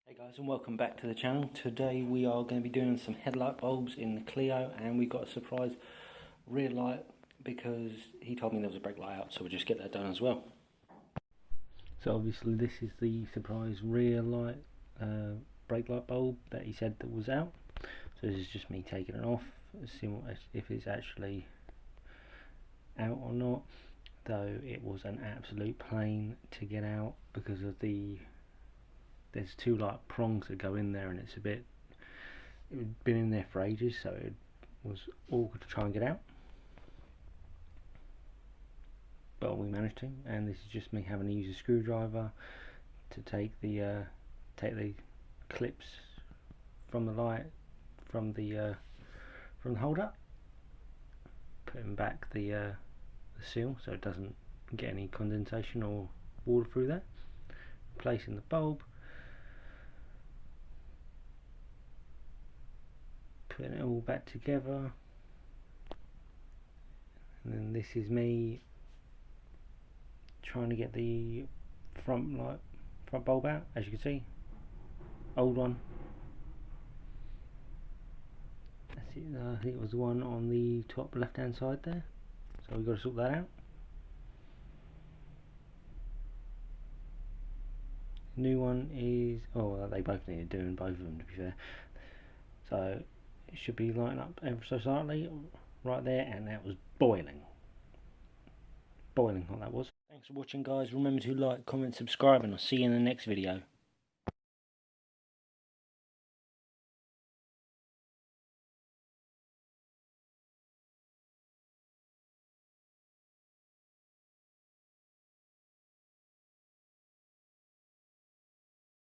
Hey guys, and welcome back to the channel. Today we are going to be doing some headlight bulbs in the Clio, and we've got a surprise rear light because he told me there was a brake light out, so we'll just get that done as well. So obviously this is the surprise rear light brake light bulb that he said that was out. So this is just me taking it off, seeing if it's actually out or not, though it was an absolute pain to get out because of there's two like prongs that go in there, and it had been in there for ages, so it was awkward to try and get out, but we managed to. And this is just me having to use a screwdriver to take the clips from the light from the holder, putting back the seal so it doesn't get any condensation or water through there, placing the bulb, putting it all back together, and then this is me trying to get the front bulb out. As you can see, old one. That's it. I think it was the one on the top left hand side there, so we've got to sort that out. New one is, oh, they both need doing, both of them, to be fair. So it should be lighting up ever so slightly right there, and that was boiling hot, that was. Thanks for watching guys. Remember to like, comment, subscribe, and I'll see you in the next video.